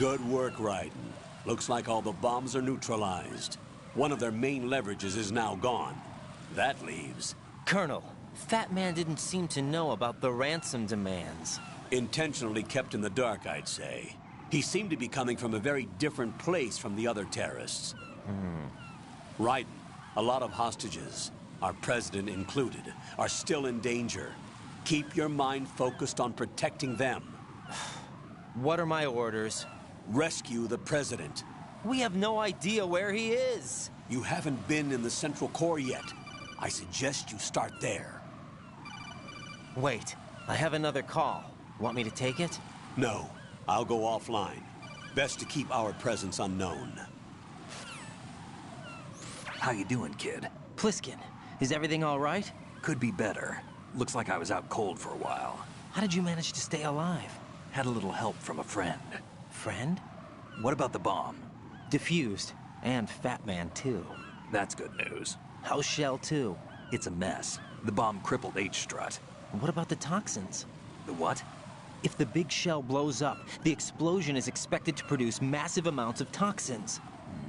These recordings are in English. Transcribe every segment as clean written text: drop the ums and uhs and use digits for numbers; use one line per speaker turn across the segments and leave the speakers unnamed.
Good work, Raiden. Looks like all the bombs are neutralized. One of their main leverages is now gone. That leaves...
Colonel, Fat Man didn't seem to know about the ransom demands.
Intentionally kept in the dark, I'd say. He seemed to be coming from a very different place from the other terrorists. Raiden, a lot of hostages, our president included, are still in danger. Keep your mind focused on protecting them.
What are my orders?
Rescue the president.
We have no idea where he is.
You haven't been in the Central Core yet. I suggest you start there.
Wait, I have another call. Want me to take it?
No, I'll go offline. Best to keep our presence unknown.
How you doing, kid?
Pliskin, is everything all right?
Could be better. Looks like I was out cold for a while.
How did you manage to stay alive?
Had a little help from a friend.
Friend?
What about the bomb?
Diffused. And Fat Man, too.
That's good news.
How's Shell, too?
It's a mess. The bomb crippled H-Strut.
What about the toxins?
The what?
If the big shell blows up, the explosion is expected to produce massive amounts of toxins.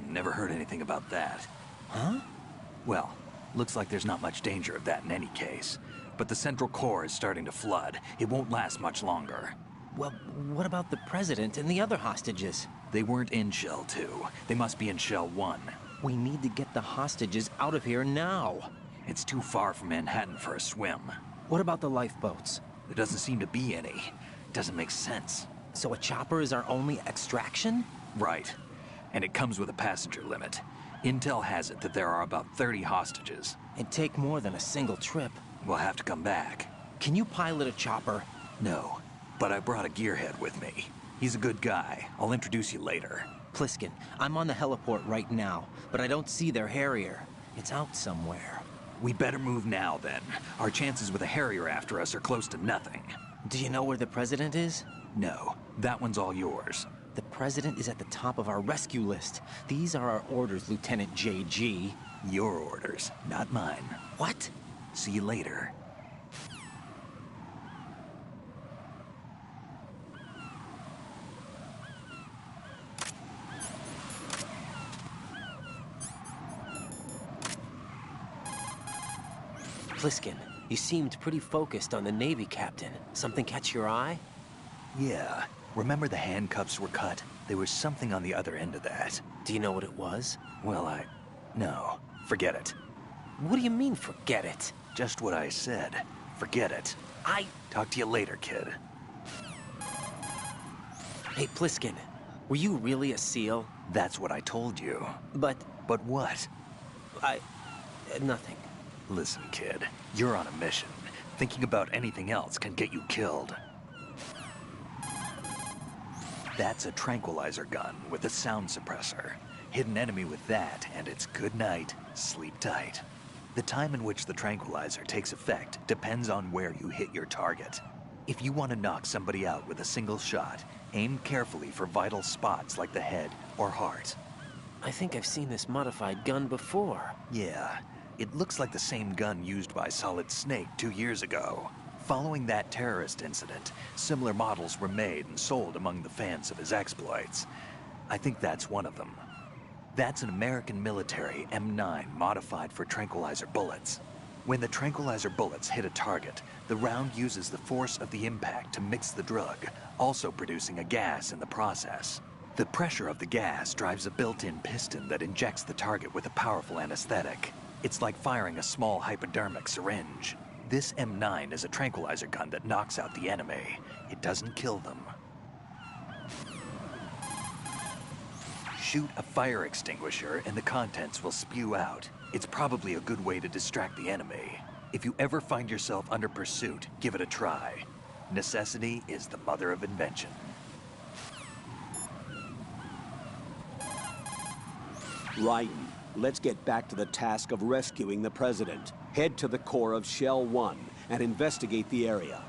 Never heard anything about that.
Huh?
Well, looks like there's not much danger of that in any case. But the Central Core is starting to flood. It won't last much longer.
Well, what about the president and the other hostages?
They weren't in Shell 2. They must be in Shell 1.
We need to get the hostages out of here now.
It's too far from Manhattan for a swim.
What about the lifeboats?
There doesn't seem to be any. Doesn't make sense.
So a chopper is our only extraction?
Right. And it comes with a passenger limit. Intel has it that there are about 30 hostages.
It'd take more than a single trip.
We'll have to come back.
Can you pilot a chopper?
No. But I brought a gearhead with me. He's a good guy. I'll introduce you later.
Pliskin, I'm on the heliport right now, but I don't see their Harrier. It's out somewhere.
We better move now, then. Our chances with a Harrier after us are close to nothing.
Do you know where the president is?
No. That one's all yours.
The president is at the top of our rescue list. These are our orders, Lieutenant JG.
Your orders, not mine.
What?
See you later.
Pliskin, you seemed pretty focused on the Navy captain. Something catch your eye?
Yeah. Remember the handcuffs were cut? There was something on the other end of that.
Do you know what it was?
Well, No. Forget it.
What do you mean, forget it?
Just what I said. Forget it. Talk to you later, kid.
Hey, Pliskin, were you really a SEAL?
That's what I told you.
But
what?
nothing.
Listen, kid. You're on a mission. Thinking about anything else can get you killed. That's a tranquilizer gun with a sound suppressor. Hit an enemy with that, and it's good night. Sleep tight. The time in which the tranquilizer takes effect depends on where you hit your target. If you want to knock somebody out with a single shot, aim carefully for vital spots like the head or heart.
I think I've seen this modified gun before.
Yeah, it looks like the same gun used by Solid Snake 2 years ago. Following that terrorist incident, similar models were made and sold among the fans of his exploits. I think that's one of them. That's an American military M9 modified for tranquilizer bullets. When the tranquilizer bullets hit a target, the round uses the force of the impact to mix the drug, also producing a gas in the process. The pressure of the gas drives a built-in piston that injects the target with a powerful anesthetic. It's like firing a small hypodermic syringe. This M9 is a tranquilizer gun that knocks out the enemy. It doesn't kill them. Shoot a fire extinguisher and the contents will spew out. It's probably a good way to distract the enemy. If you ever find yourself under pursuit, give it a try. Necessity is the mother of invention.
Raiden, let's get back to the task of rescuing the president. Head to the core of Shell 1 and investigate the area.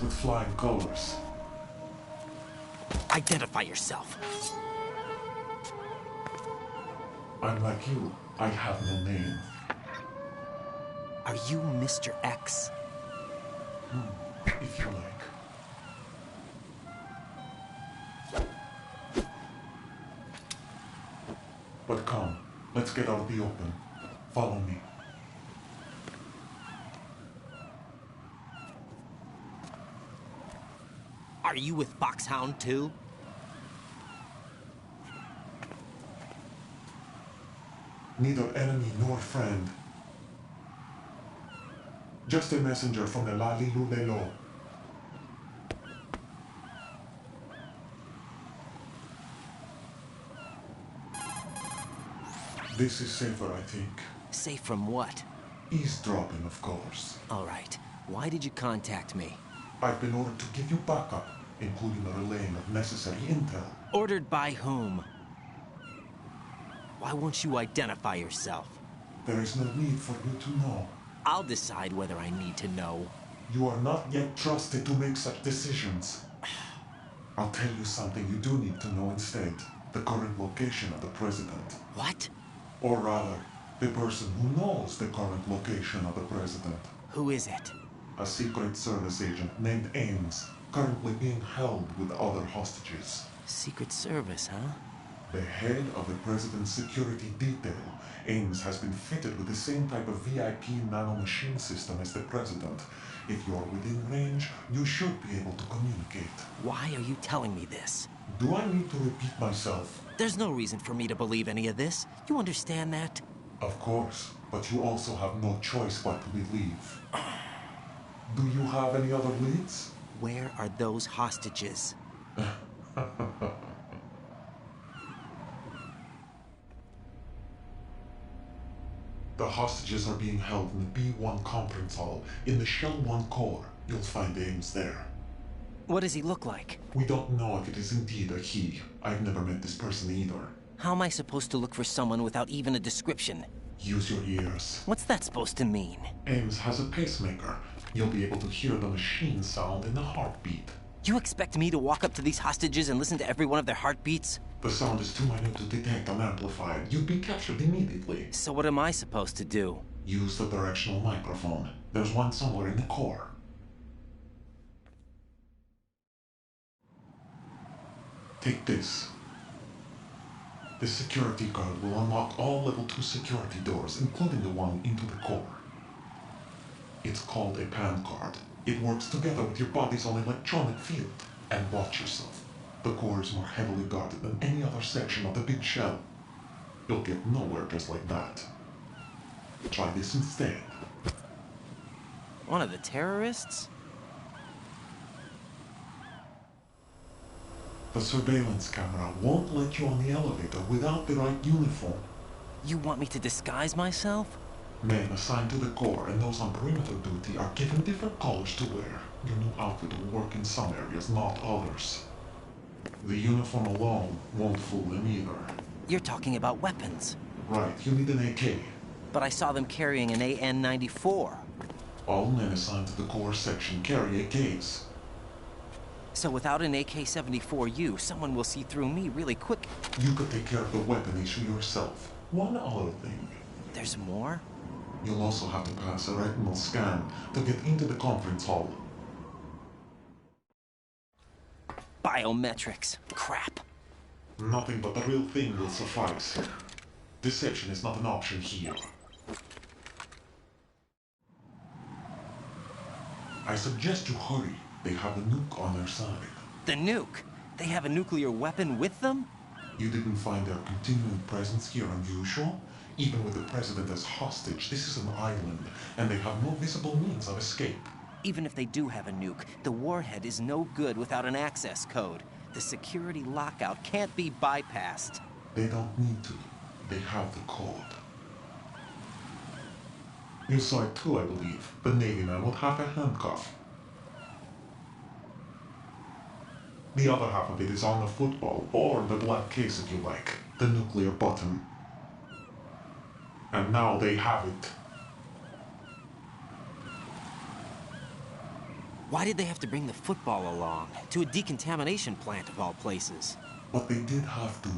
With flying colors.
Identify yourself.
Unlike you, I have no name.
Are you Mr. X?
If you like. But come, let's get out of the open. Follow me.
Are you with Foxhound too?
Neither enemy nor friend. Just a messenger from the Lalilulelo. This is safer, I think.
Safe from what?
Eavesdropping, of course.
All right. Why did you contact me?
I've been ordered to give you backup, including the relaying of necessary intel.
Ordered by whom? Why won't you identify yourself?
There is no need for you to know.
I'll decide whether I need to know.
You are not yet trusted to make such decisions. I'll tell you something you do need to know instead. The current location of the president.
What?
Or rather, the person who knows the current location of the president.
Who is it?
A Secret Service agent named Ames, currently being held with other hostages.
Secret Service, huh?
The head of the president's security detail, Ames has been fitted with the same type of VIP nanomachine system as the president. If you're within range, you should be able to communicate.
Why are you telling me this?
Do I need to repeat myself?
There's no reason for me to believe any of this. You understand that?
Of course, but you also have no choice but to believe. Do you have any other leads?
Where are those hostages?
The hostages are being held in the B1 conference hall. In the Shell 1 core, you'll find Ames there.
What does he look like?
We don't know if it is indeed a he. I've never met this person either.
How am I supposed to look for someone without even a description?
Use your ears.
What's that supposed to mean?
Ames has a pacemaker. You'll be able to hear the machine sound in the heartbeat.
You expect me to walk up to these hostages and listen to every one of their heartbeats?
The sound is too minute to detect and amplify it. You'd be captured immediately.
So what am I supposed to do?
Use the directional microphone. There's one somewhere in the core. Take this. This security card will unlock all level 2 security doors, including the one into the core. It's called a PAN card. It works together with your body's own electronic field. And watch yourself. The core is more heavily guarded than any other section of the big shell. You'll get nowhere just like that. Try this instead.
One of the terrorists?
The surveillance camera won't let you on the elevator without the right uniform.
You want me to disguise myself?
Men assigned to the core and those on perimeter duty are given different colors to wear. Your new outfit will work in some areas, not others. The uniform alone won't fool them either.
You're talking about weapons.
Right, you need an AK.
But I saw them carrying an AN-94.
All men assigned to the core section carry AKs.
So without an AK-74U, someone will see through me really quick.
You could take care of the weapon issue yourself. One other thing.
There's more?
You'll also have to pass a retinal scan to get into the conference hall.
Biometrics. Crap.
Nothing but the real thing will suffice. Deception is not an option here. I suggest you hurry. They have a nuke on their side.
The nuke? They have a nuclear weapon with them?
You didn't find their continuing presence here unusual? Even with the president as hostage, this is an island, and they have no visible means of escape.
Even if they do have a nuke, the warhead is no good without an access code. The security lockout can't be bypassed.
They don't need to. They have the code. You saw it too, I believe. The Navy man with half a handcuff. The other half of it is on the football, or the black case if you like. The nuclear button. And now they have it.
Why did they have to bring the football along? To a decontamination plant of all places.
But they did have to.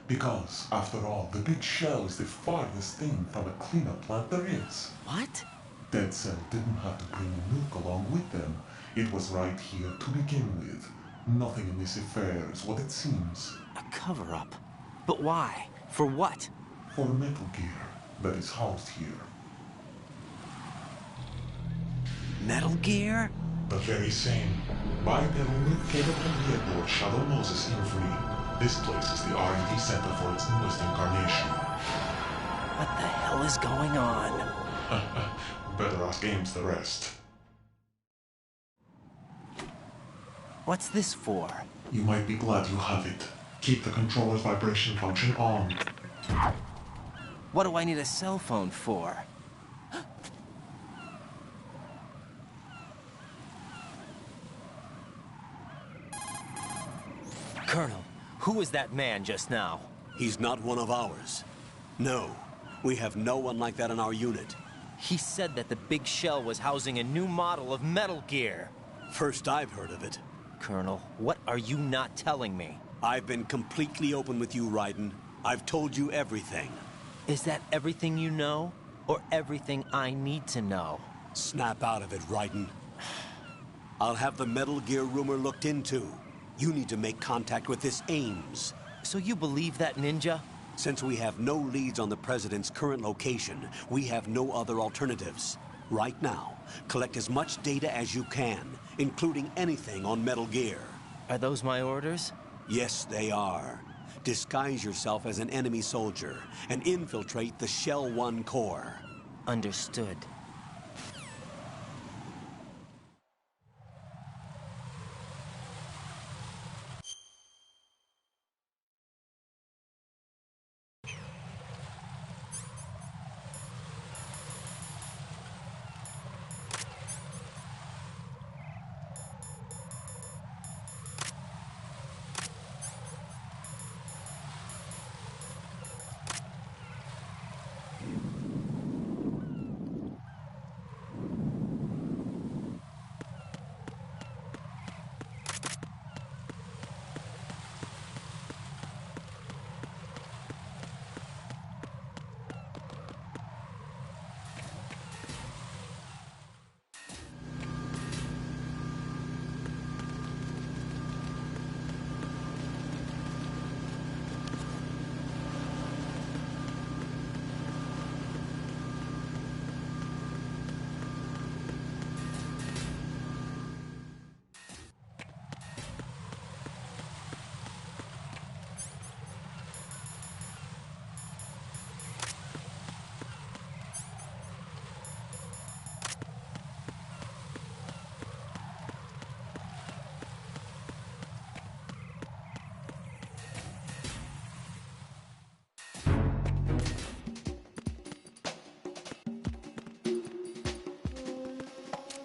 Because, after all, the big shell is the farthest thing from a cleanup plant there is.
What?
Dead Cell didn't have to bring a nuke along with them. It was right here to begin with. Nothing in this affair is what it seems.
A cover-up? But why? For what?
For Metal Gear that is housed here.
Metal Gear?
The very same. Bipedal nuke came from the airport Shadow Moses Infamy. This place is the R&D center for its newest incarnation.
What the hell is going on?
Better ask Ames the rest.
What's this for?
You might be glad you have it. Keep the controller's vibration function on.
What do I need a cell phone for? Colonel, who was that man just now?
He's not one of ours. No, we have no one like that in our unit.
He said that the big shell was housing a new model of Metal Gear.
First I've heard of it.
Colonel, what are you not telling me?
I've been completely open with you, Raiden. I've told you everything.
Is that everything you know? Or everything I need to know?
Snap out of it, Raiden. I'll have the Metal Gear rumor looked into. You need to make contact with this Ames.
So you believe that ninja?
Since we have no leads on the President's current location, we have no other alternatives. Right now, collect as much data as you can, including anything on Metal Gear.
Are those my orders?
Yes, they are. Disguise yourself as an enemy soldier and infiltrate the Shell 1 core.
Understood.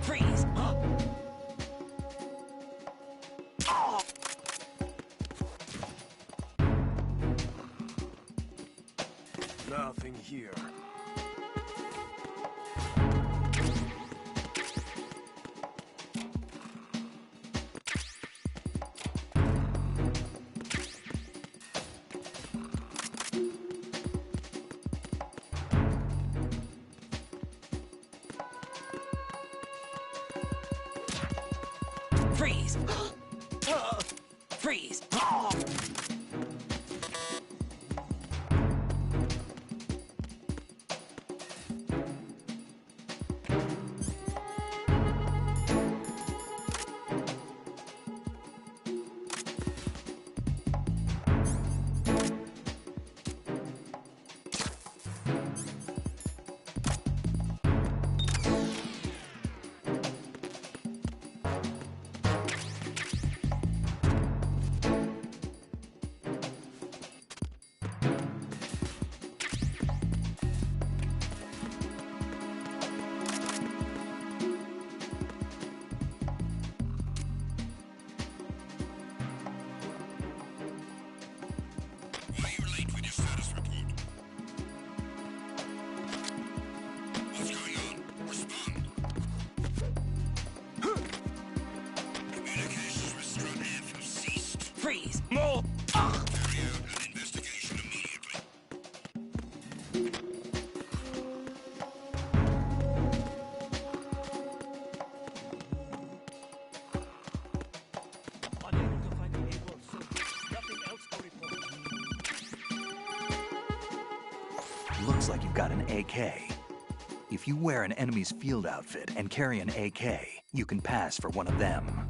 Freeze!
Nothing here.
Freeze! Freeze! Freeze! No!
Carry out an investigation immediately.
Unable to find the able, so nothing else to report.
Looks like you've got an AK. If you wear an enemy's field outfit and carry an AK, you can pass for one of them.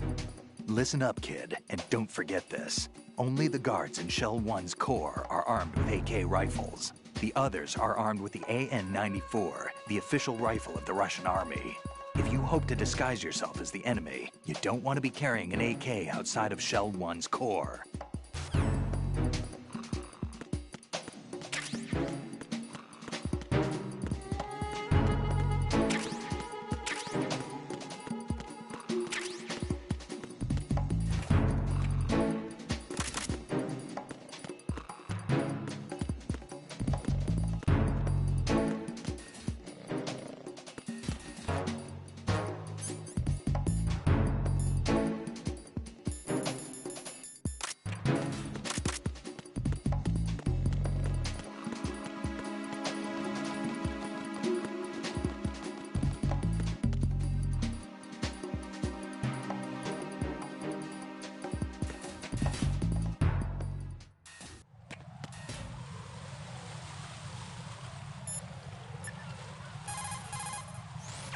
Listen up, kid, and don't forget this. Only the guards in Shell 1's core are armed with AK rifles. The others are armed with the AN-94, the official rifle of the Russian army. If you hope to disguise yourself as the enemy, you don't want to be carrying an AK outside of Shell 1's core.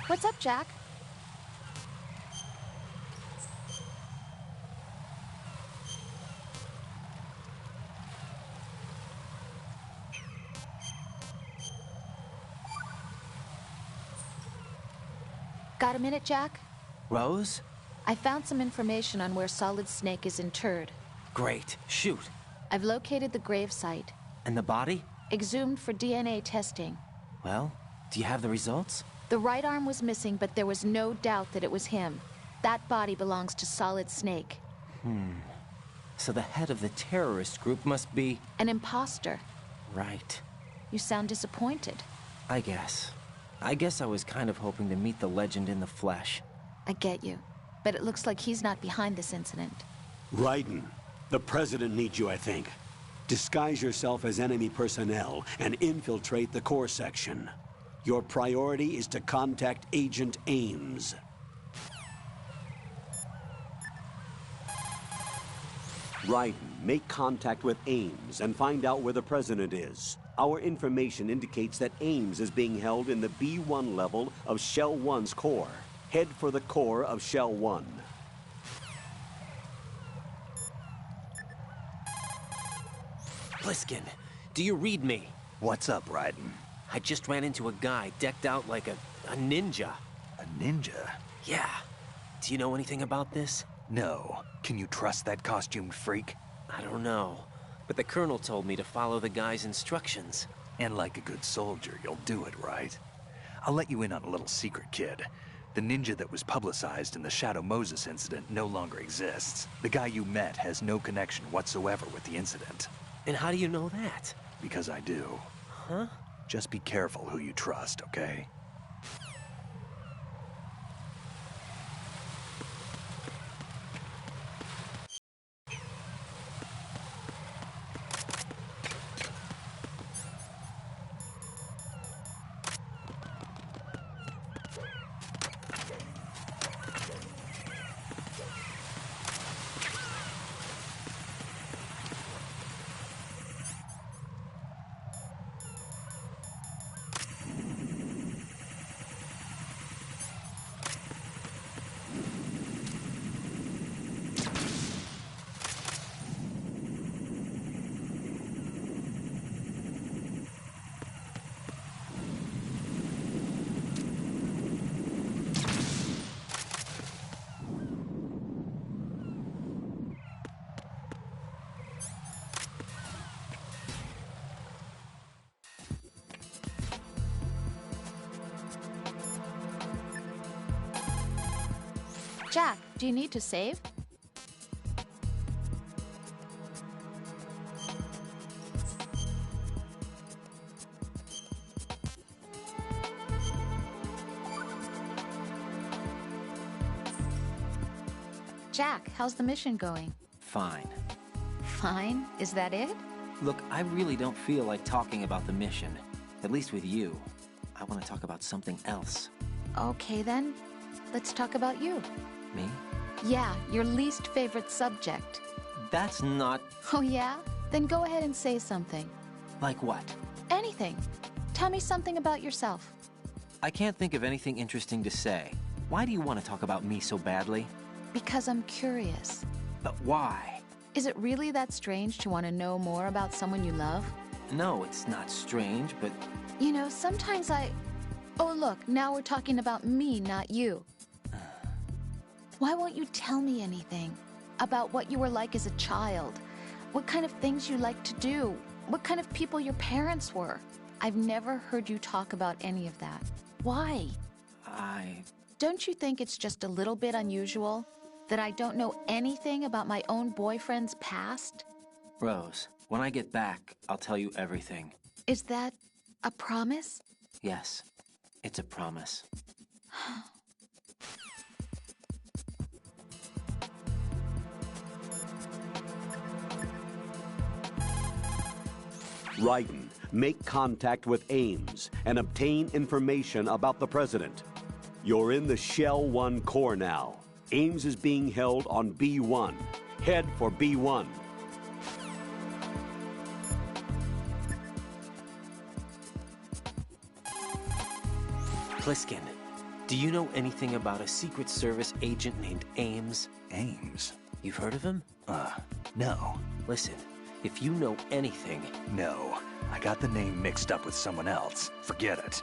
What's up, Jack? Got a minute, Jack?
Rose?
I found some information on where Solid Snake is interred.
Great. Shoot.
I've located the grave site.
And the body?
Exhumed for DNA testing.
Well, do you have the results?
The right arm was missing, but there was no doubt that it was him. That body belongs to Solid Snake.
So the head of the terrorist group must be...
An imposter.
Right.
You sound disappointed.
I guess. I was kind of hoping to meet the legend in the flesh.
I get you. But it looks like he's not behind this incident.
Raiden, the president needs you, I think. Disguise yourself as enemy personnel and infiltrate the core section. Your priority is to contact Agent Ames. Raiden, make contact with Ames and find out where the president is. Our information indicates that Ames is being held in the B1 level of Shell 1's core. Head for the core of Shell 1.
Pliskin, do you read me?
What's up, Raiden?
I just ran into a guy decked out like a ninja.
A ninja?
Yeah. Do you know anything about this?
No. Can you trust that costumed freak?
I don't know. But the colonel told me to follow the guy's instructions.
And like a good soldier, you'll do it, right? I'll let you in on a little secret, kid. The ninja that was publicized in the Shadow Moses incident no longer exists. The guy you met has no connection whatsoever with the incident.
And how do you know that?
Because I do.
Huh?
Just be careful who you trust, okay?
Jack, do you need to save? Jack, how's the mission going?
Fine.
Fine? Is that it?
Look, I really don't feel like talking about the mission. At least with you. I want to talk about something else.
Okay then, let's talk about you.
Me?
Yeah, your least favorite subject.
That's not...
Oh yeah? Then go ahead and say something.
Like what?
Anything. Tell me something about yourself.
I can't think of anything interesting to say. Why do you want to talk about me so badly?
Because I'm curious.
But why?
Is it really that strange to want to know more about someone you love?
No, it's not strange, but...
You know, sometimes Oh look, now we're talking about me, not you. Why won't you tell me anything? About what you were like as a child? What kind of things you liked to do? What kind of people your parents were? I've never heard you talk about any of that. Why? Don't you think it's just a little bit unusual? That I don't know anything about my own boyfriend's past?
Rose, when I get back, I'll tell you everything.
Is that a promise?
Yes, it's a promise.
Raiden, make contact with Ames and obtain information about the president. You're in the Shell 1 core now. Ames is being held on B1. Head for B1.
Pliskin, do you know anything about a Secret Service agent named Ames?
Ames?
You've heard of him?
No.
Listen, if you know anything...
No. I got the name mixed up with someone else. Forget it.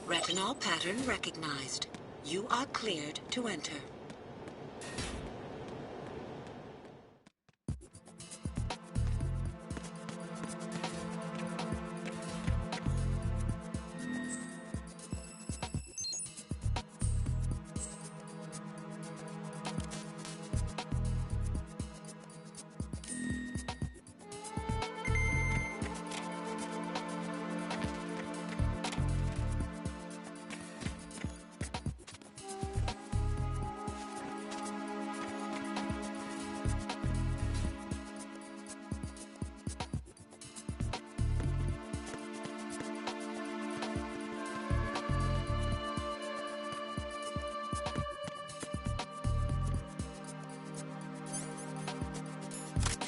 Retinol pattern recognized. You are cleared to enter.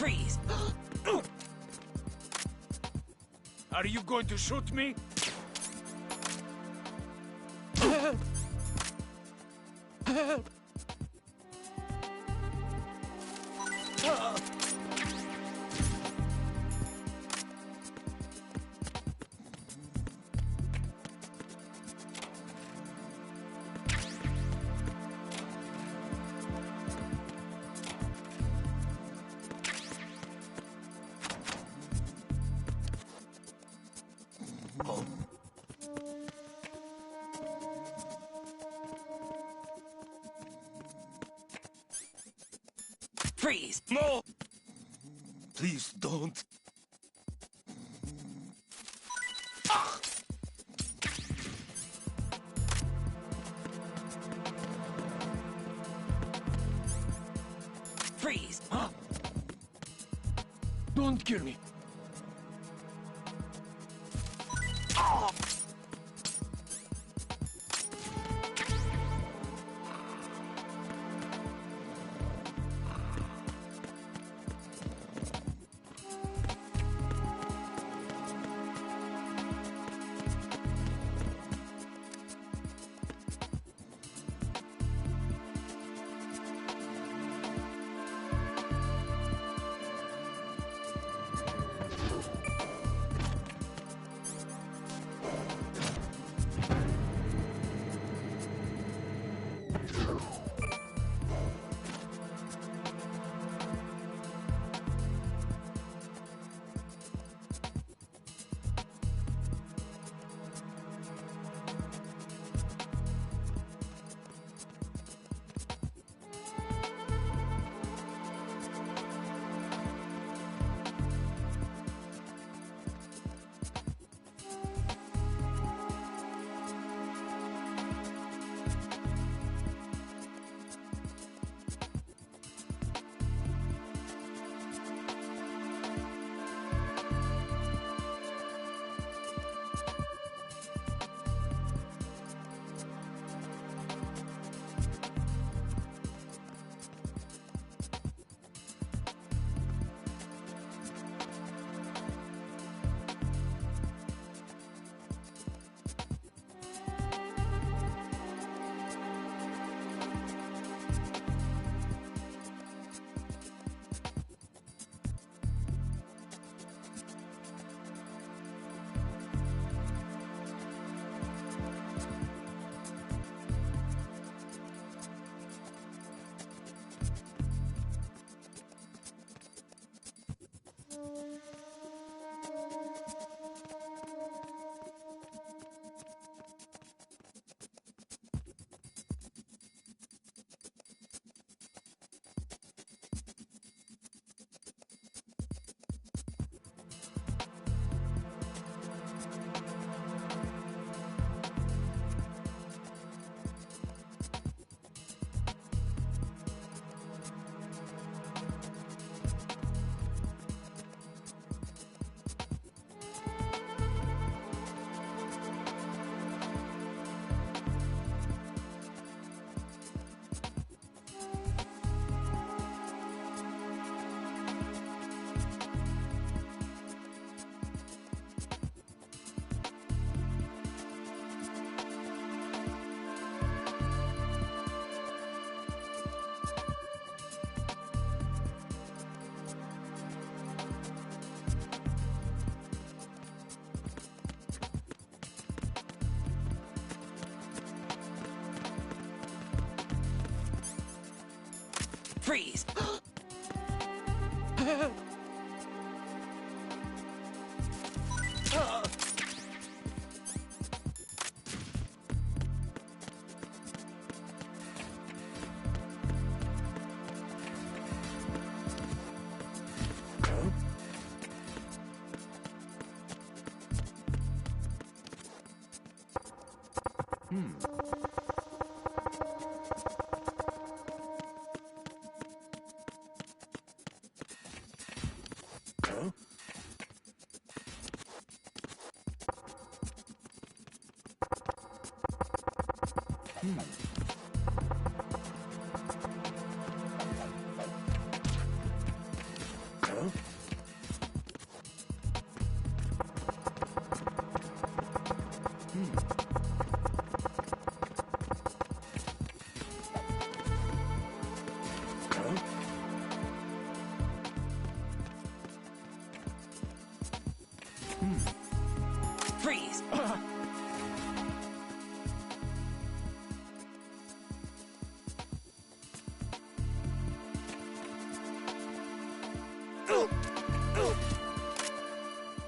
Freeze!
Are you going to shoot me?
Freeze!
No! Please don't.
Freeze!
Don't kill me.
Freeze! Freeze!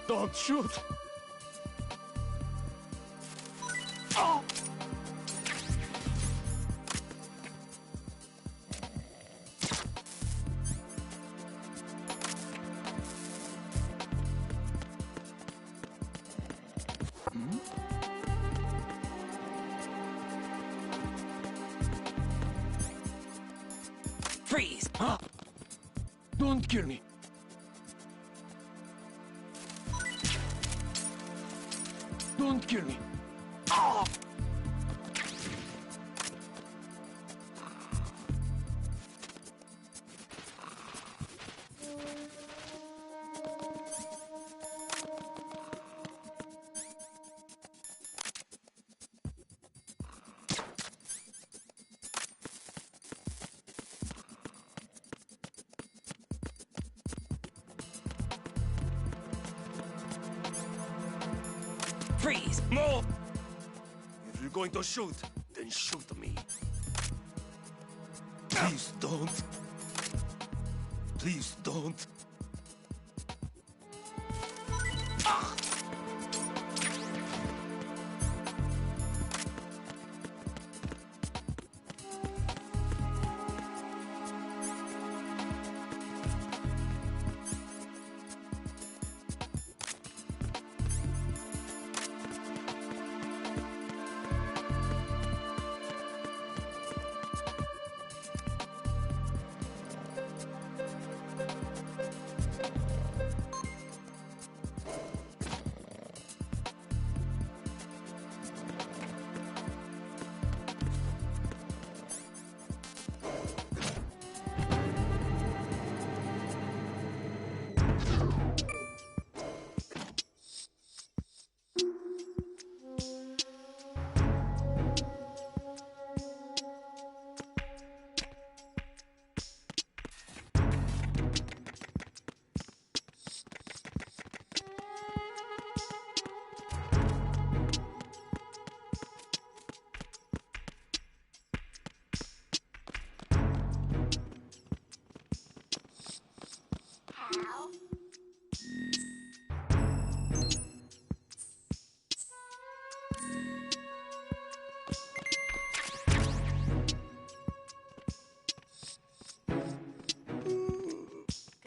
Don't shoot!
Freeze!
Don't kill me! Don't kill me!
Freeze!
No! If you're going to shoot, then shoot me. Please don't. Please don't.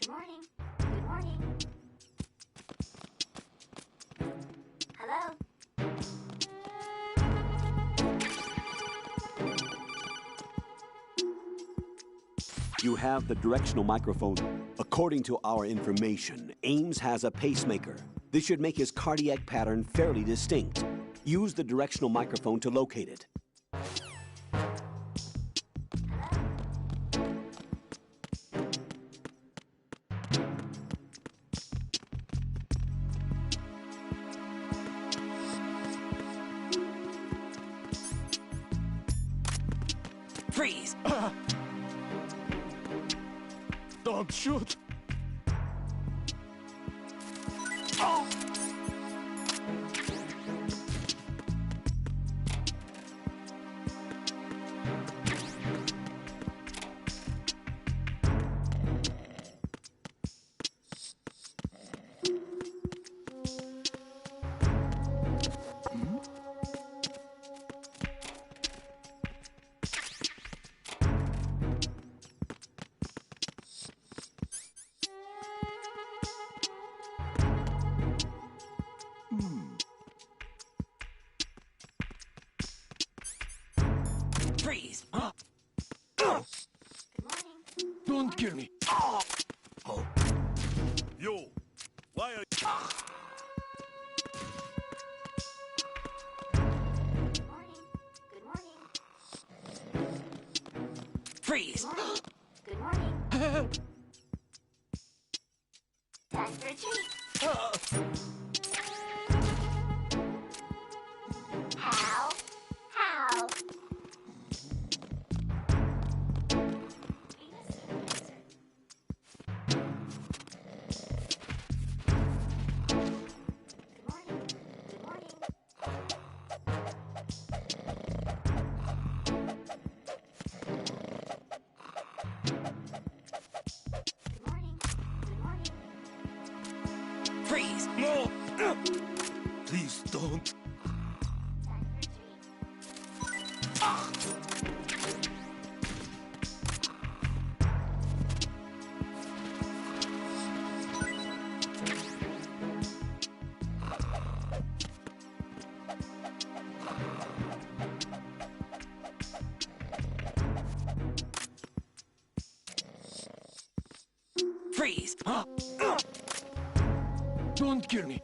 Good morning. Good morning. Hello?
You have the directional microphone. According to our information, Ames has a pacemaker. This should make his cardiac pattern fairly distinct. Use the directional microphone to locate it.
Freeze!
Don't shoot!
Freeze!
Good morning.
Don't kill me!
Yo, why are you...
Good morning. Good morning.
Freeze!
Good morning. Time for a treat. How? How? Good morning. Good morning. Good morning. Good morning.
Freeze!
No! Please don't.
Time for a treat.
Freeze!
Don't kill me.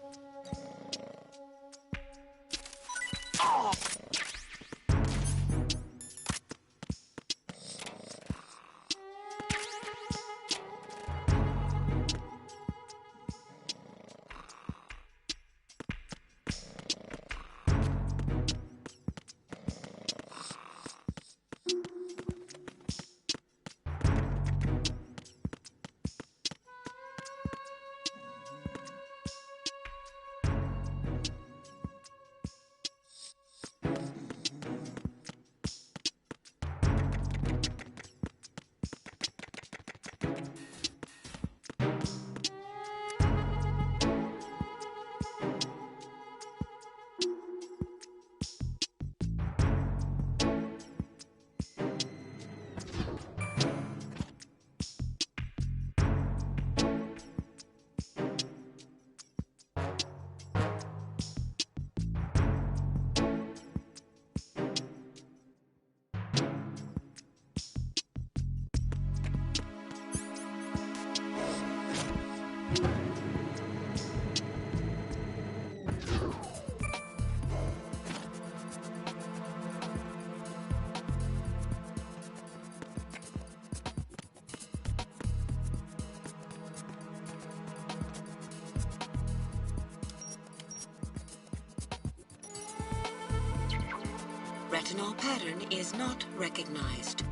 Retinol pattern is not recognized.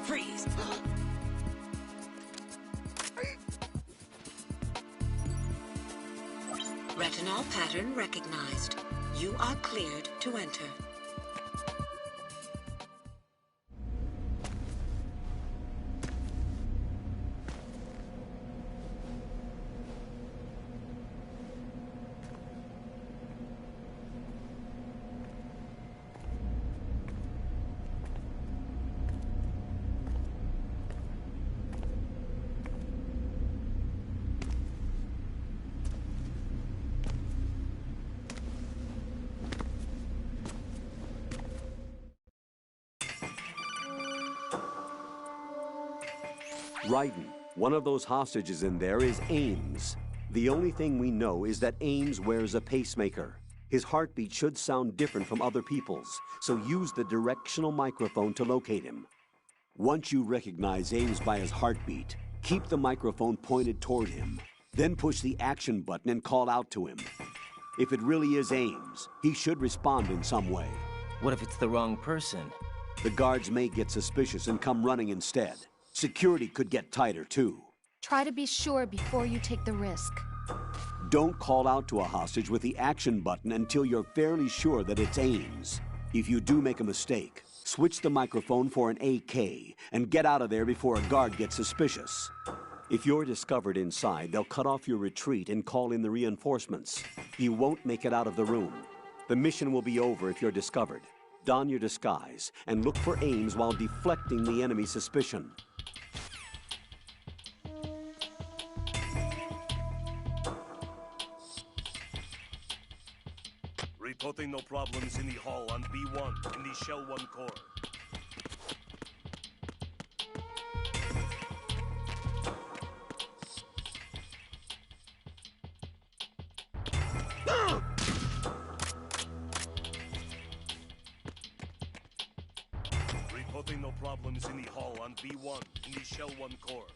Freeze!
Retinol pattern recognized. You are cleared to enter.
Raiden, one of those hostages in there is Ames. The only thing we know is that Ames wears a pacemaker. His heartbeat should sound different from other people's, so use the directional microphone to locate him. Once you recognize Ames by his heartbeat, keep the microphone pointed toward him. Then push the action button and call out to him. If it really is Ames, he should respond in some way.
What if it's the wrong person?
The guards may get suspicious and come running instead. Security could get tighter, too.
Try to be sure before you take the risk.
Don't call out to a hostage with the action button until you're fairly sure that it's Ames. If you do make a mistake, switch the microphone for an AK and get out of there before a guard gets suspicious. If you're discovered inside, they'll cut off your retreat and call in the reinforcements. You won't make it out of the room. The mission will be over if you're discovered. Don your disguise and look for Ames while deflecting the enemy's suspicion.
Reporting no problems in the hall on B1 in the Shell 1 core. Reporting no problems in the hall on B1 in the Shell 1 core.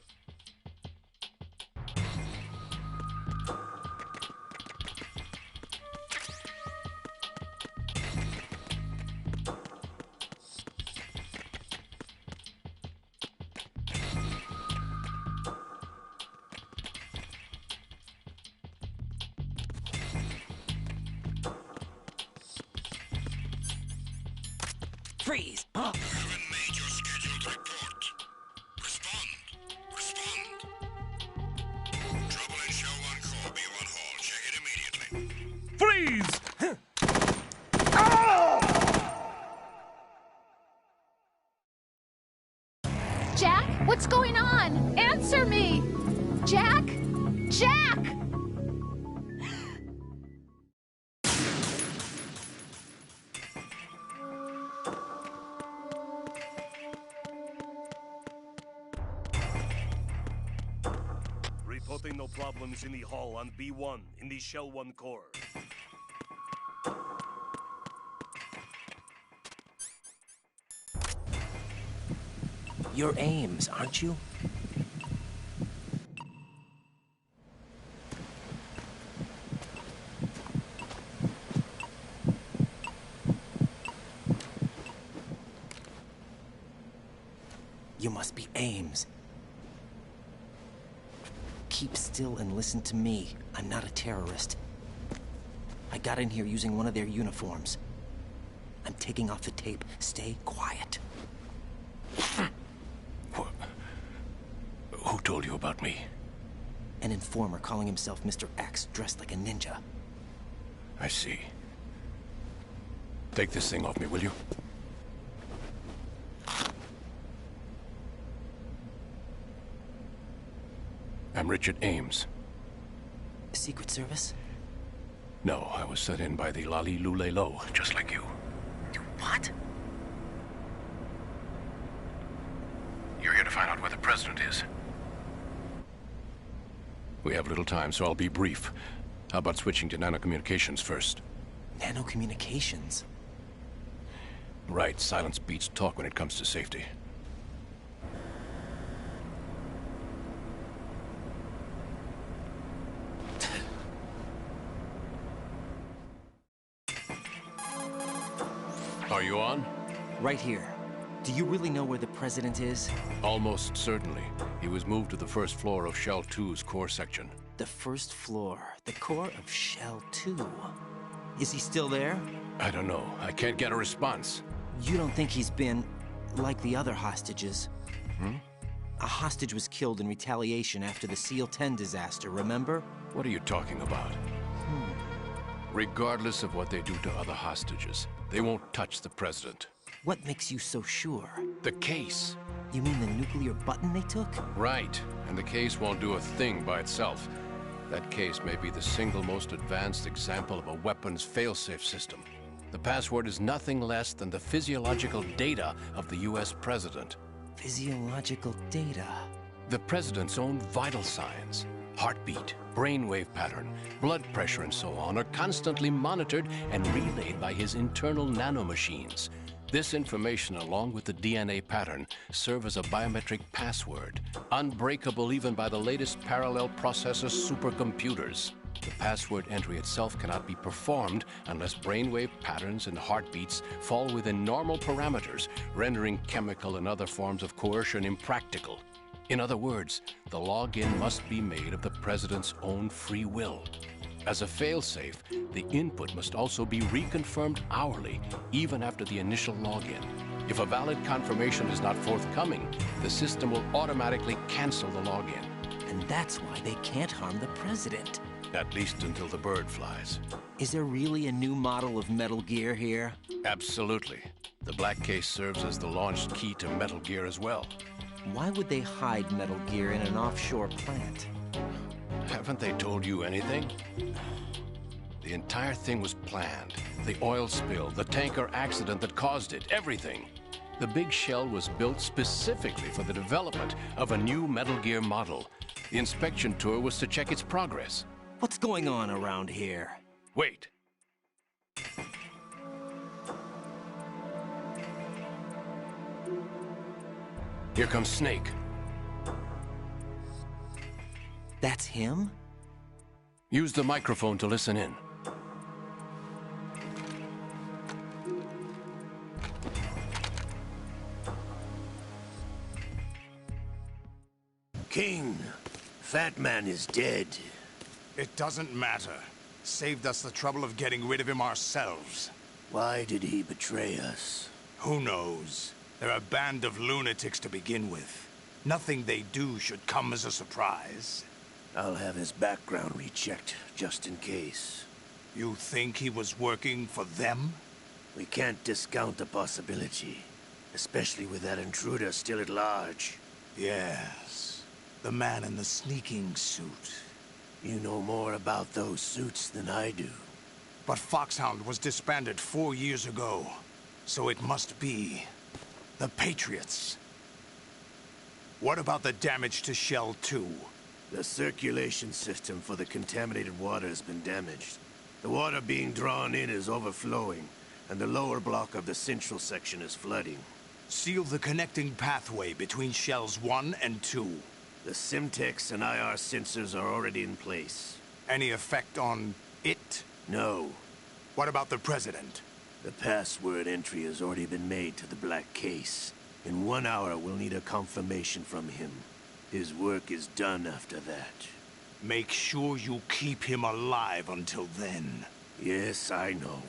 Freeze!
You haven't made your scheduled report. Respond. Respond. Trouble in Shell 1 core, B1 hall. Check it immediately.
Freeze!
Jack, what's going on? Answer me! Jack? Jack!
Reporting no problems in the hall on B1 in the Shell 1 core.
You're Ames, aren't you? You must be Ames. Keep still and listen to me. I'm not a terrorist. I got in here using one of their uniforms. I'm taking off the tape. Stay quiet.
Who told you about me?
An informer calling himself Mr. X, dressed like a ninja.
I see. Take this thing off me, will you? I'm Richard Ames.
Secret Service?
No, I was sent in by the Lali Lule Lo, just like you.
What?
You're here to find out where the president is. We have little time, so I'll be brief. How about switching to nanocommunications first?
Nanocommunications?
Right, silence beats talk when it comes to safety. Are you on?
Right here. Do you really know where the president is?
Almost certainly. He was moved to the first floor of Shell 2's core section.
The first floor. The core of Shell 2. Is he still there?
I don't know. I can't get a response.
You don't think he's been like the other hostages?
Hmm?
A hostage was killed in retaliation after the SEAL 10 disaster, remember?
What are you talking about? Regardless of what they do to other hostages, they won't touch the president.
What makes you so sure?
The case.
You mean the nuclear button they took?
Right. And the case won't do a thing by itself. That case may be the single most advanced example of a weapons failsafe system. The password is nothing less than the physiological data of the US president.
Physiological data?
The president's own vital signs, heartbeat, brainwave pattern, blood pressure, and so on are constantly monitored and relayed by his internal nanomachines. This information, along with the DNA pattern, serve as a biometric password, unbreakable even by the latest parallel processor supercomputers. The password entry itself cannot be performed unless brainwave patterns and heartbeats fall within normal parameters, rendering chemical and other forms of coercion impractical. In other words, the login must be made of the president's own free will. As a failsafe, the input must also be reconfirmed hourly, even after the initial login. If a valid confirmation is not forthcoming, the system will automatically cancel the login.
And that's why they can't harm the president.
At least until the bird flies.
Is there really a new model of Metal Gear here?
Absolutely. The black case serves as the launch key to Metal Gear as well.
Why would they hide Metal Gear in an offshore plant?
Haven't they told you anything? The entire thing was planned. The oil spill, the tanker accident that caused it, everything. The big shell was built specifically for the development of a new Metal Gear model. The inspection tour was to check its progress.
What's going on around here?
Wait. Here comes Snake.
That's him?
Use the microphone to listen in.
King, Fat Man is dead.
It doesn't matter. Saved us the trouble of getting rid of him ourselves.
Why did he betray us?
Who knows? They're a band of lunatics to begin with. Nothing they do should come as a surprise.
I'll have his background rechecked, just in case.
You think he was working for them?
We can't discount the possibility, especially with that intruder still at large.
Yes. The man in the sneaking suit.
You know more about those suits than I do.
But Foxhound was disbanded 4 years ago. So it must be the Patriots. What about the damage to Shell 2?
The circulation system for the contaminated water has been damaged. The water being drawn in is overflowing, and the lower block of the central section is flooding.
Seal the connecting pathway between Shells 1 and 2.
The Simtex and IR sensors are already in place.
Any effect on it?
No.
What about the President?
The password entry has already been made to the black case. In 1 hour, we'll need a confirmation from him. His work is done after that.
Make sure you keep him alive until then.
Yes, I know.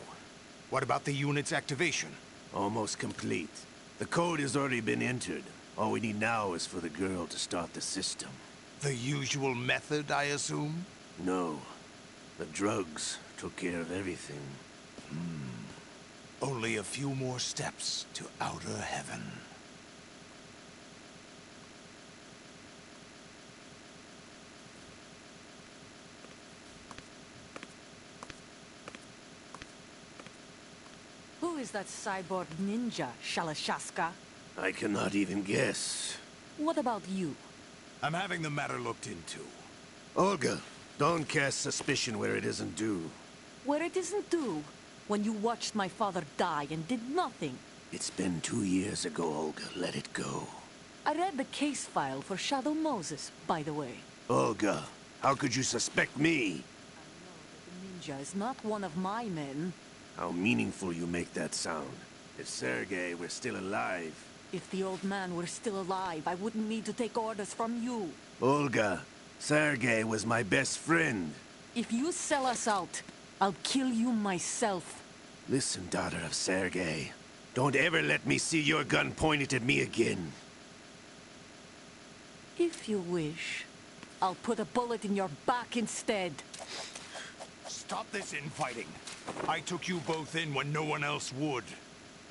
What about the unit's activation?
Almost complete. The code has already been entered. All we need now is for the girl to start the system.
The usual method, I assume?
No. The drugs took care of everything.
Only a few more steps to outer heaven.
Who is that cyborg ninja, Shalashaska?
I cannot even guess.
What about you?
I'm having the matter looked into.
Olga, don't cast suspicion where it isn't due.
Where it isn't due? When you watched my father die and did nothing.
It's been 2 years ago, Olga. Let it go.
I read the case file for Shadow Moses, by the way.
Olga, how could you suspect me?
I know that the ninja is not one of my men.
How meaningful you make that sound. If Sergei were still alive...
If the old man were still alive, I wouldn't need to take orders from you.
Olga, Sergei was my best friend.
If you sell us out, I'll kill you myself.
Listen, daughter of Sergei. Don't ever let me see your gun pointed at me again.
If you wish, I'll put a bullet in your back instead.
Stop this infighting. I took you both in when no one else would.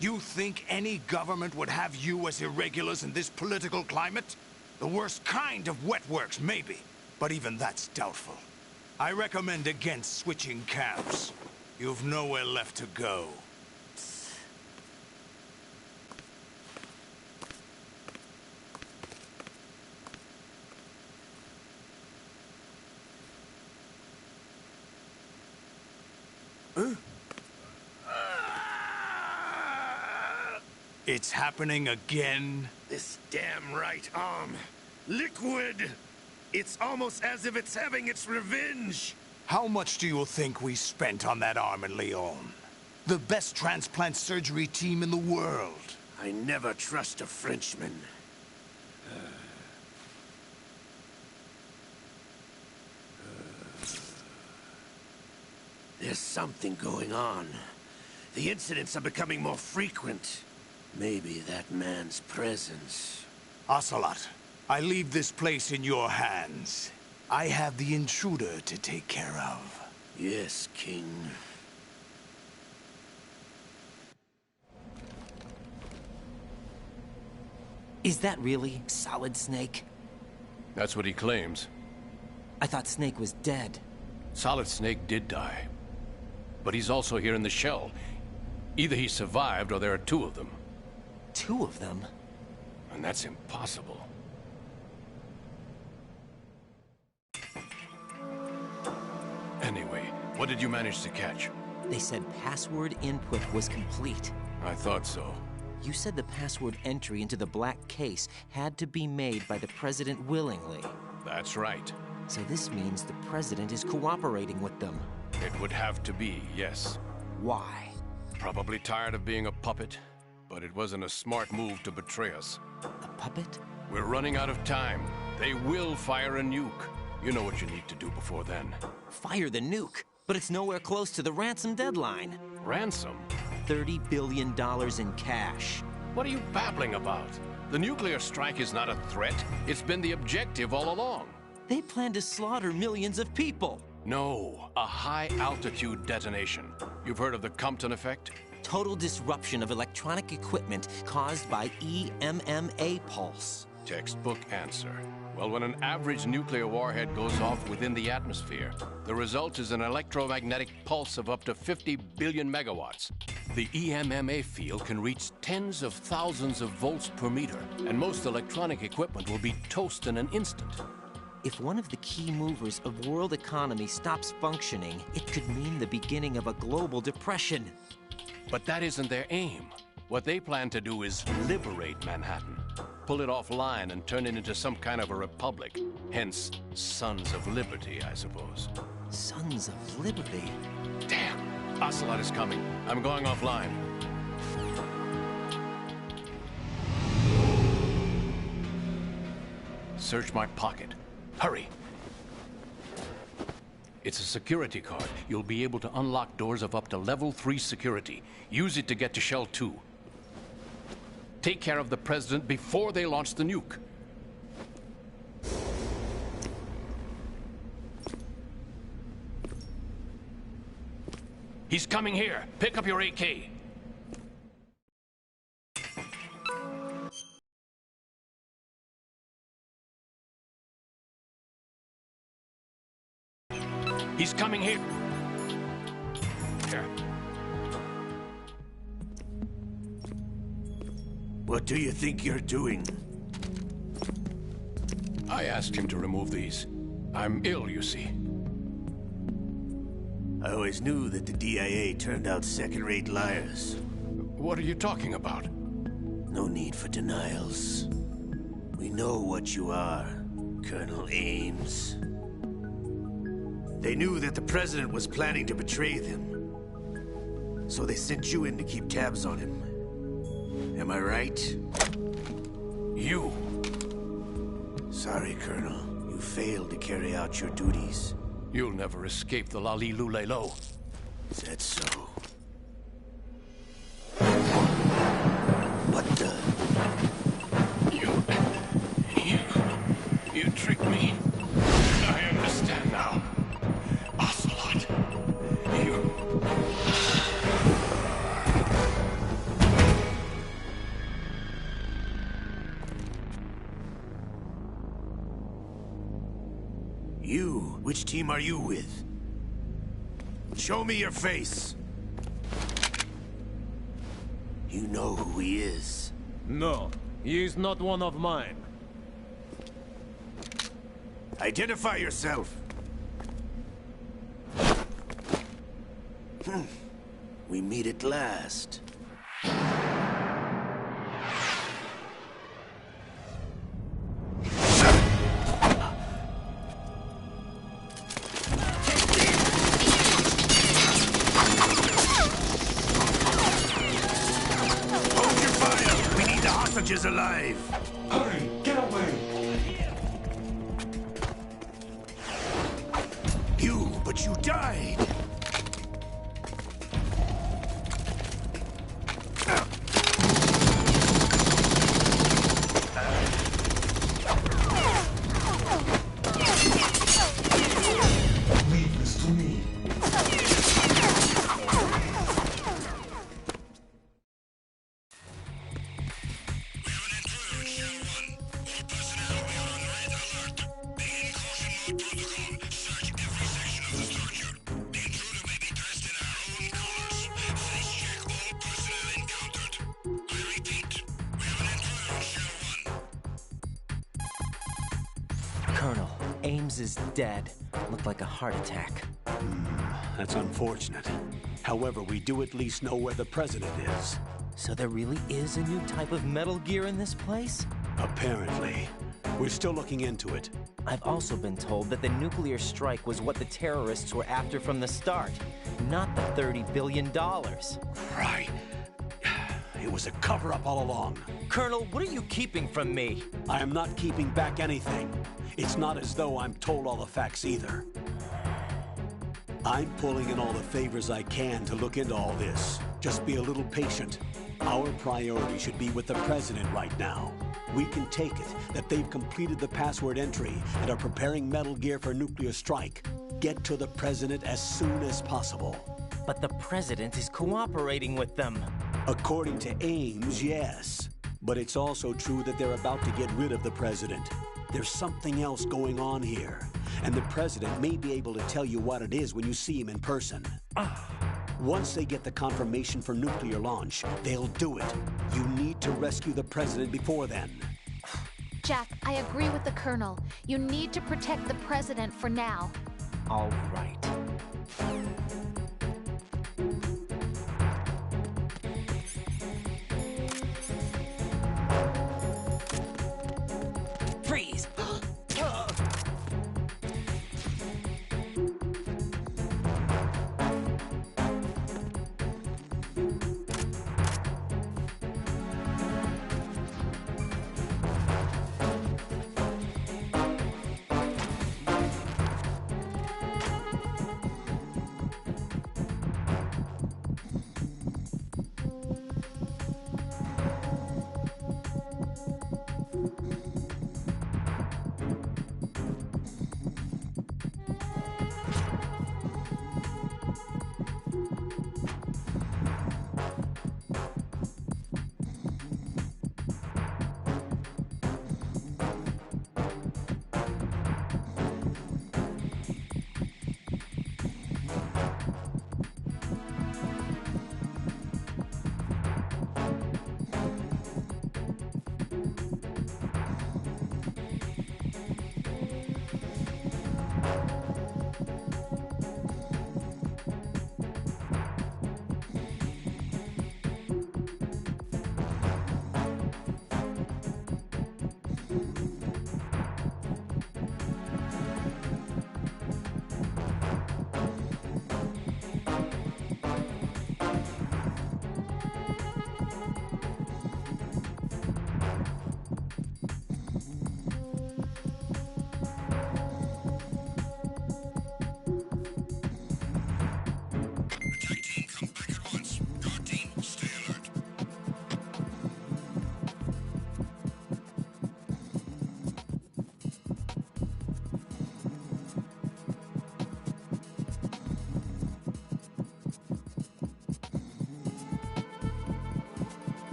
You think any government would have you as irregulars in this political climate? The worst kind of wet works, maybe. But even that's doubtful. I recommend against switching camps. You've nowhere left to go. It's happening again?
This damn right arm. Liquid! It's almost as if it's having its revenge!
How much do you think we spent on that arm in Lyon? The best transplant surgery team in the world.
I never trust a Frenchman. There's something going on. The incidents are becoming more frequent. Maybe that man's presence.
Ocelot, I leave this place in your hands. I have the intruder to take care of.
Yes, King.
Is that really Solid Snake?
That's what he claims.
I thought Snake was dead.
Solid Snake did die. But he's also here in the shell. Either he survived or there are two of them.
Two of them?
And that's impossible. Anyway, what did you manage to catch?
They said password input was complete.
I thought so.
You said the password entry into the black case had to be made by the president willingly.
That's right.
So this means the president is cooperating with them.
It would have to be, yes.
Why?
Probably tired of being a puppet, but it wasn't a smart move to betray us.
A puppet?
We're running out of time. They will fire a nuke. You know what you need to do before then.
Fire the nuke? But it's nowhere close to the ransom deadline.
Ransom?
$30 billion in cash.
What are you babbling about? The nuclear strike is not a threat. It's been the objective all along.
They plan to slaughter millions of people.
No, a high-altitude detonation. You've heard of the Compton effect?
Total disruption of electronic equipment caused by EMMA pulse.
Textbook answer. Well, when an average nuclear warhead goes off within the atmosphere, the result is an electromagnetic pulse of up to 50 billion megawatts. The EMMA field can reach tens of thousands of volts per meter, and most electronic equipment will be toast in an instant.
If one of the key movers of world economy stops functioning, it could mean the beginning of a global depression.
But that isn't their aim. What they plan to do is liberate Manhattan. Pull it offline and turn it into some kind of a republic. Hence, Sons of Liberty, I suppose.
Sons of Liberty?
Damn! Ocelot is coming. I'm going offline. Search my pocket. Hurry! It's a security card. You'll be able to unlock doors of up to level 3 security. Use it to get to Shell 2. Take care of the president before they launch the nuke. He's coming here. Pick up your AK. He's coming here. Here.
What do you think you're doing?
I asked him to remove these. I'm ill, you see.
I always knew that the DIA turned out second-rate liars.
What are you talking about?
No need for denials. We know what you are, Colonel Ames. They knew that the president was planning to betray them. So they sent you in to keep tabs on him. Am I right?
You!
Sorry, Colonel. You failed to carry out your duties.
You'll never escape the Lali-Lu-Lay-Lo.
Is that so? What the?
You tricked me. I understand now. Ocelot, you...
You? Which team are you with? Show me your face. You know who he is.
No, he is not one of mine.
Identify yourself. We meet at last. Hold your fire! We need the hostages alive!
Hurry, get away!
But you died!
Leave this to me.
Colonel, Ames is dead. Looked like a heart attack.
That's unfortunate. However, we do at least know where the president is.
So there really is a new type of Metal Gear in this place?
Apparently. We're still looking into it.
I've also been told that the nuclear strike was what the terrorists were after from the start, not the $30 billion.
Right. It was a cover-up all along.
Colonel, what are you keeping from me?
I am not keeping back anything. It's not as though I'm told all the facts either. I'm pulling in all the favors I can to look into all this. Just be a little patient. Our priority should be with the President right now. We can take it that they've completed the password entry and are preparing Metal Gear for nuclear strike. Get to the President as soon as possible.
But the President is cooperating with them.
According to Ames, yes. But it's also true that they're about to get rid of the President. There's something else going on here, and the President may be able to tell you what it is when you see him in person. Once they get the confirmation for nuclear launch, they'll do it. You need to rescue the President before then.
Jack, I agree with the Colonel. You need to protect the President for now.
All right. Freeze!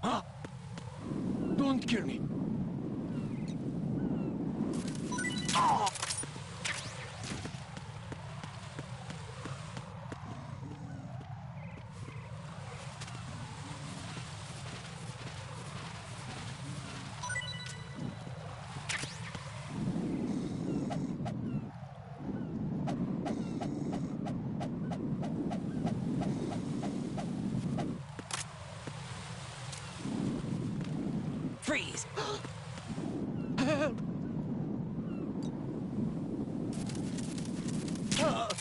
Don't kill me.
Freeze!
Help!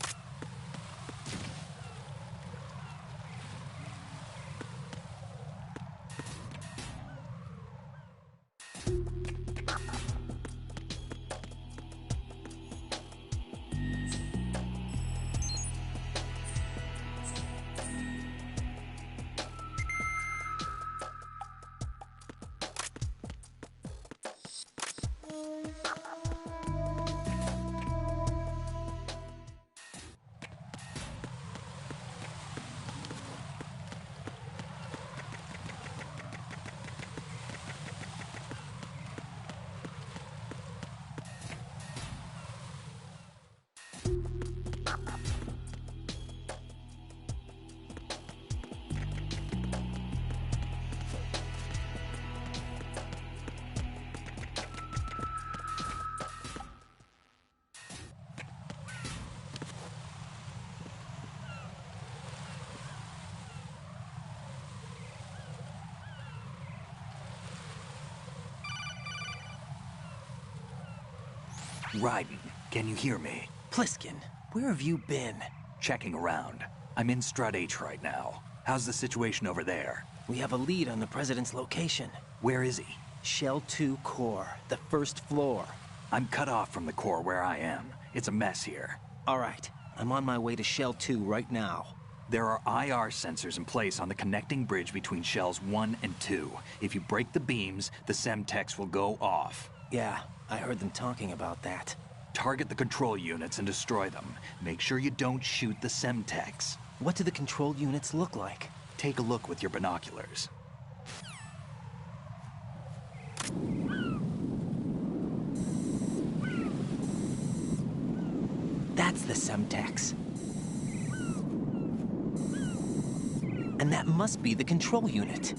Raiden, can you hear me?
Pliskin, where have you been?
Checking around. I'm in Strut H right now. How's the situation over there?
We have a lead on the President's location.
Where is he?
Shell 2 core, the first floor.
I'm cut off from the core where I am. It's a mess here.
All right, I'm on my way to Shell 2 right now.
There are IR sensors in place on the connecting bridge between Shells 1 and 2. If you break the beams, the Semtex will go off.
Yeah, I heard them talking about that.
Target the control units and destroy them. Make sure you don't shoot the Semtex.
What do the control units look like?
Take a look with your binoculars.
That's the Semtex. And that must be the control unit.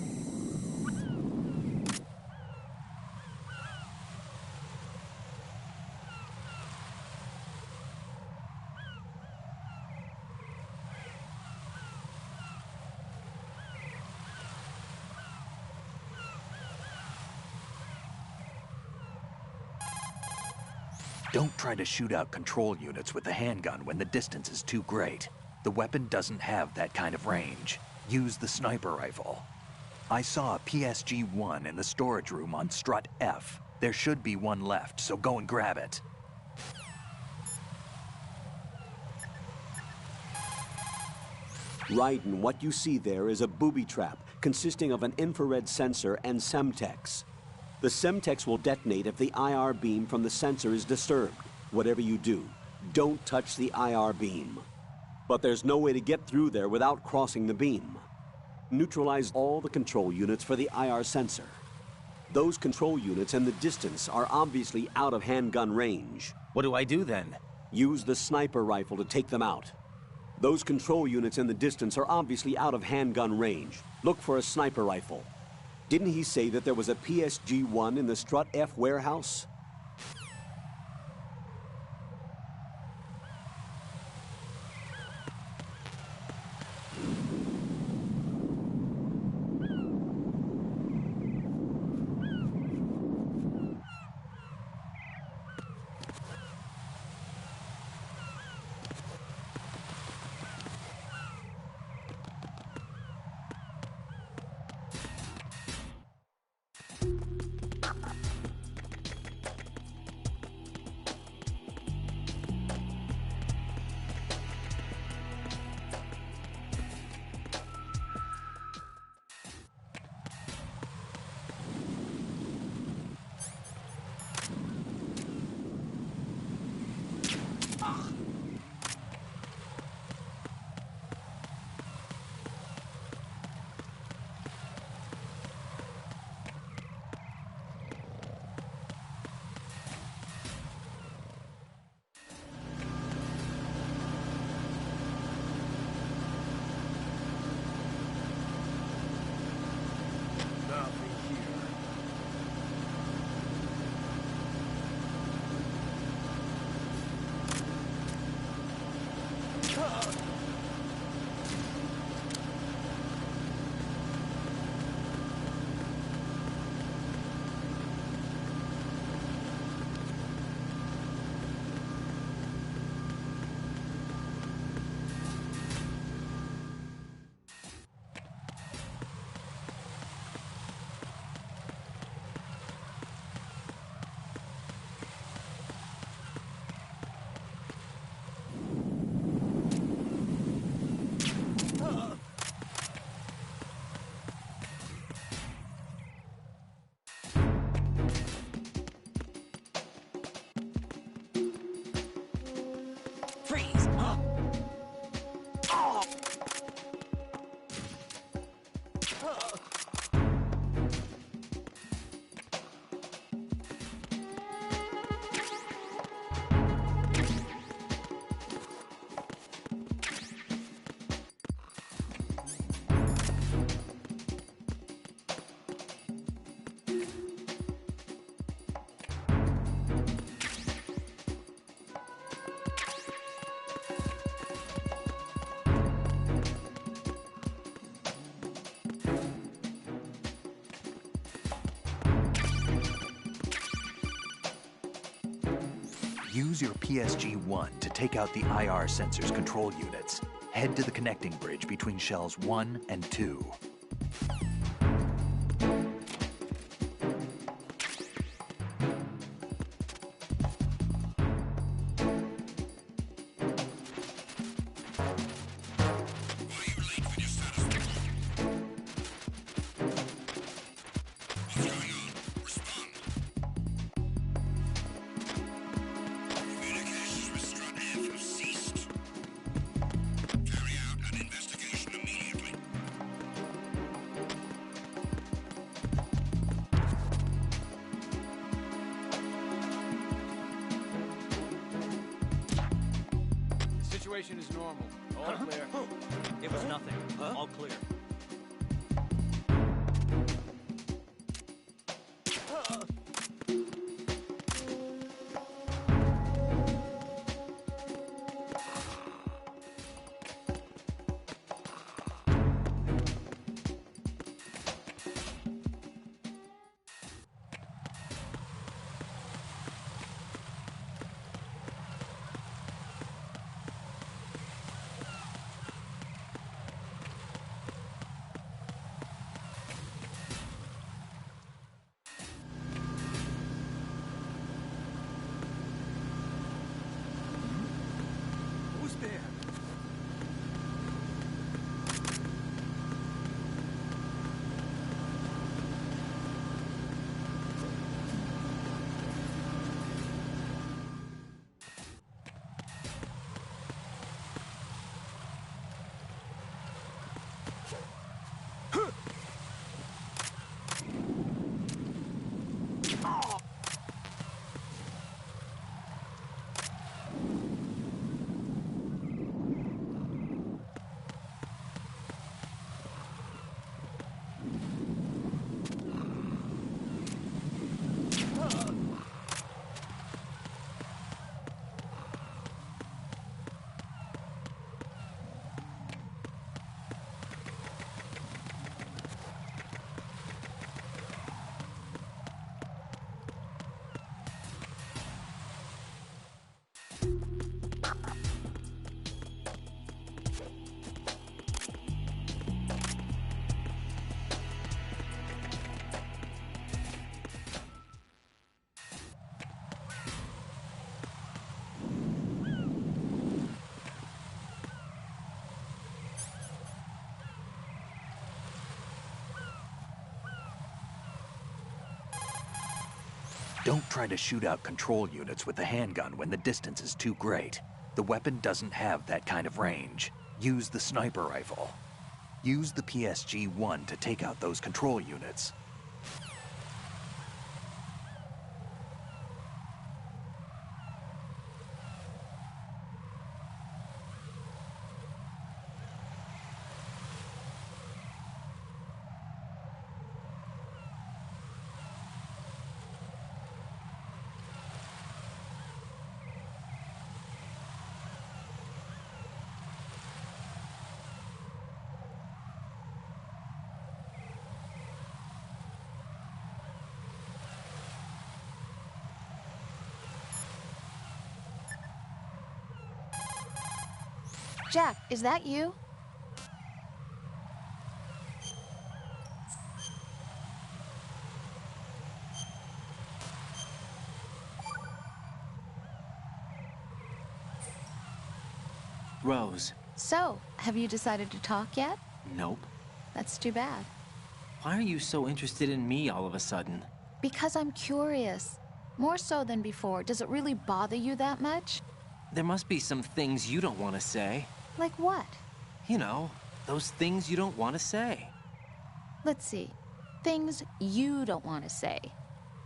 Don't try to shoot out control units with the handgun when the distance is too great. The weapon doesn't have that kind of range. Use the sniper rifle. I saw a PSG-1 in the storage room on Strut F. There should be one left, so go and grab it.
Raiden, what you see there is a booby trap consisting of an infrared sensor and Semtex. The Semtex will detonate if the IR beam from the sensor is disturbed. Whatever you do, don't touch the IR beam. But there's no way to get through there without crossing the beam. Neutralize all the control units for the IR sensor. Those control units and the distance are obviously out of handgun range.
What do I do then?
Use the sniper rifle to take them out. Those control units in the distance are obviously out of handgun range. Look for a sniper rifle. Didn't he say that there was a PSG-1 in the Strut F warehouse?
Use your PSG-1 to take out the IR sensor's control units. Head to the connecting bridge between shells 1 and 2.
Situation is normal. All clear.
It was nothing. All clear.
Who's there?
Don't try to shoot out control units with the handgun when the distance is too great. The weapon doesn't have that kind of range. Use the sniper rifle. Use the PSG-1 to take out those control units.
Jack, is that you?
Rose.
So, have you decided to talk yet?
Nope.
That's too bad.
Why are you so interested in me all of a sudden?
Because I'm curious. More so than before. Does it really bother you that much?
There must be some things you don't want to say.
Like what?
You know, those things you don't want to say.
Let's see. Things you don't want to say.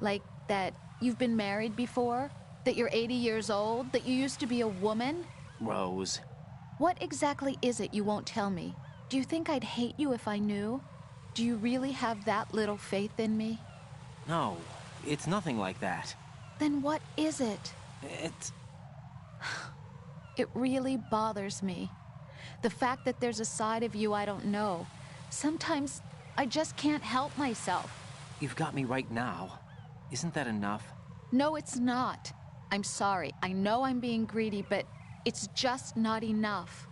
Like that you've been married before? That you're 80 years old? That you used to be a woman?
Rose.
What exactly is it you won't tell me? Do you think I'd hate you if I knew? Do you really have that little faith in me?
No, it's nothing like that.
Then what is it?
It's...
It really bothers me. The fact that there's a side of you I don't know. Sometimes I just can't help myself.
You've got me right now. Isn't that enough?
No, it's not. I'm sorry. I know I'm being greedy, but it's just not enough.